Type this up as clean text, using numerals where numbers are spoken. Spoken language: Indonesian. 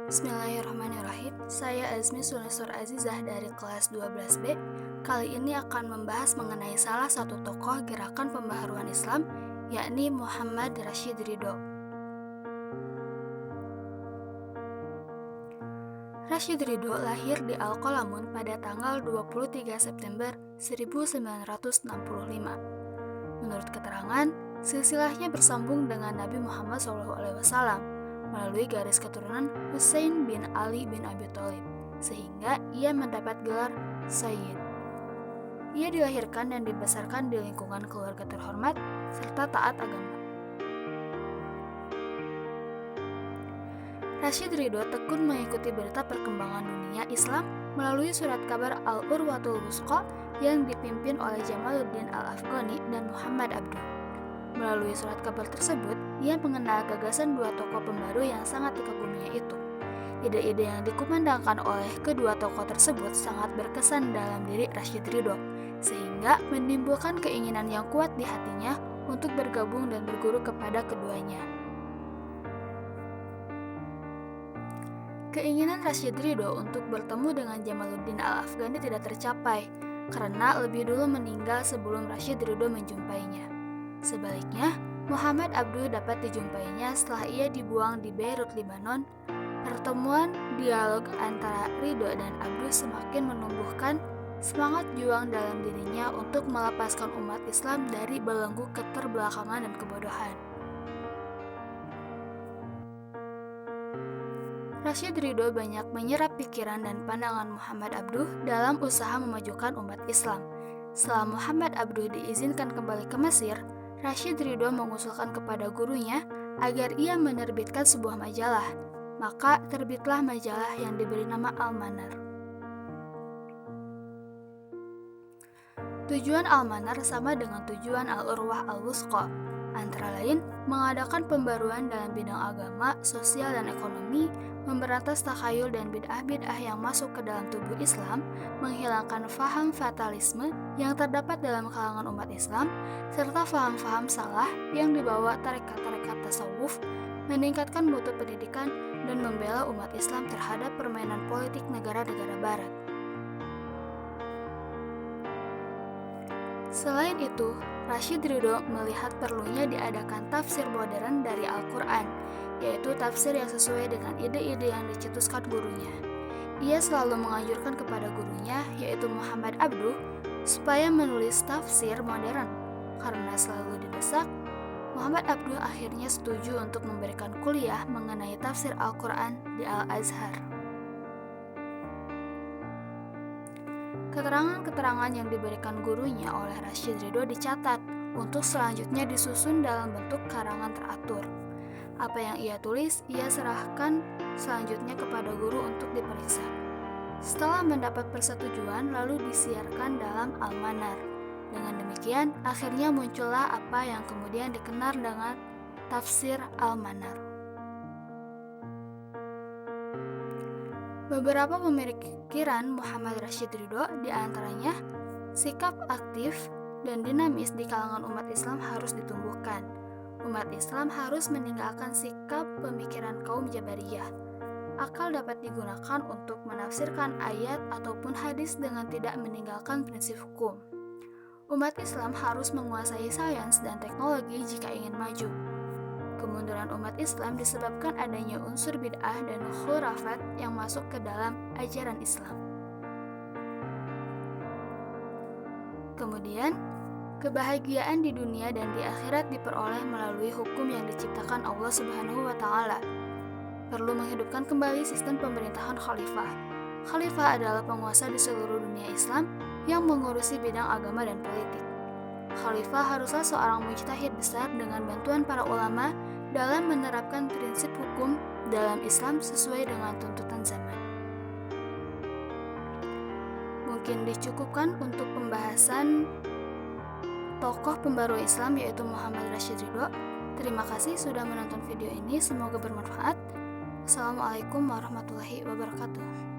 Bismillahirrahmanirrahim. Saya Azmi Sunesur Azizah dari kelas 12B. Kali ini akan membahas mengenai salah satu tokoh gerakan pembaharuan Islam, yakni Muhammad Rashid Ridho. Rashid Ridho lahir di Al-Qalamun pada tanggal 23 September 1965. Menurut keterangan, silsilahnya bersambung dengan Nabi Muhammad SAW melalui garis keturunan Husain bin Ali bin Abi Thalib, sehingga ia mendapat gelar Sayyid. Ia dilahirkan dan dibesarkan di lingkungan keluarga terhormat serta taat agama. Rashid Ridho tekun mengikuti berita perkembangan dunia Islam melalui surat kabar Al-Urwatul Wusqa yang dipimpin oleh Jamaluddin Al-Afghani dan Muhammad Abduh. Melalui surat kabar tersebut, ia mengenal gagasan dua tokoh pembaru yang sangat dikaguminya itu. Ide-ide yang dikumandangkan oleh kedua tokoh tersebut sangat berkesan dalam diri Rashid Ridho, sehingga menimbulkan keinginan yang kuat di hatinya untuk bergabung dan berguru kepada keduanya. Keinginan Rashid Ridho untuk bertemu dengan Jamaluddin Al-Afghani tidak tercapai, karena lebih dulu meninggal sebelum Rashid Ridho menjumpainya. Sebaliknya, Muhammad Abduh dapat dijumpainya setelah ia dibuang di Beirut, Lebanon. Pertemuan dialog antara Ridho dan Abduh semakin menumbuhkan semangat juang dalam dirinya untuk melepaskan umat Islam dari belenggu keterbelakangan dan kebodohan. Rashid Ridho banyak menyerap pikiran dan pandangan Muhammad Abduh dalam usaha memajukan umat Islam. Setelah Muhammad Abduh diizinkan kembali ke Mesir, Rashid Ridho mengusulkan kepada gurunya agar ia menerbitkan sebuah majalah. Maka terbitlah majalah yang diberi nama Al-Manar. Tujuan Al-Manar sama dengan tujuan Al-Urwah Al-Wusqa, antara lain mengadakan pembaruan dalam bidang agama, sosial, dan ekonomi, memberantas takhayul dan bid'ah-bid'ah yang masuk ke dalam tubuh Islam, menghilangkan faham fatalisme yang terdapat dalam kalangan umat Islam, serta faham-faham salah yang dibawa tarekat-tarekat tasawuf, meningkatkan mutu pendidikan, dan membela umat Islam terhadap permainan politik negara-negara barat. Selain itu, Rashid Ridho melihat perlunya diadakan tafsir modern dari Al-Quran, yaitu tafsir yang sesuai dengan ide-ide yang dicetuskan gurunya. Ia selalu menganjurkan kepada gurunya, yaitu Muhammad Abduh, supaya menulis tafsir modern. Karena selalu didesak, Muhammad Abduh akhirnya setuju untuk memberikan kuliah mengenai tafsir Al-Quran di Al-Azhar. Keterangan-keterangan yang diberikan gurunya oleh Rashid Ridho dicatat untuk selanjutnya disusun dalam bentuk karangan teratur. Apa yang ia tulis, ia serahkan selanjutnya kepada guru untuk diperiksa. Setelah mendapat persetujuan, lalu disiarkan dalam Al-Manar. Dengan demikian, akhirnya muncullah apa yang kemudian dikenal dengan tafsir Al-Manar. Beberapa pemikiran Muhammad Rashid Ridho, diantaranya sikap aktif dan dinamis di kalangan umat Islam harus ditumbuhkan. Umat Islam harus meninggalkan sikap pemikiran kaum Jabariyah. Akal dapat digunakan untuk menafsirkan ayat ataupun hadis dengan tidak meninggalkan prinsip hukum. Umat Islam harus menguasai sains dan teknologi jika ingin maju. Kemunduran umat Islam disebabkan adanya unsur bid'ah dan khurafat yang masuk ke dalam ajaran Islam. Kemudian, kebahagiaan di dunia dan di akhirat diperoleh melalui hukum yang diciptakan Allah Subhanahu wa Ta'ala. Perlu menghidupkan kembali sistem pemerintahan khalifah. Khalifah adalah penguasa di seluruh dunia Islam yang mengurusi bidang agama dan politik. Khalifah haruslah seorang mujtahid besar dengan bantuan para ulama dalam menerapkan prinsip hukum dalam Islam sesuai dengan tuntutan zaman. Mungkin dicukupkan untuk pembahasan tokoh pembaru Islam yaitu Muhammad Rashid Ridho. Terima kasih sudah menonton video ini, semoga bermanfaat. Assalamualaikum warahmatullahi wabarakatuh.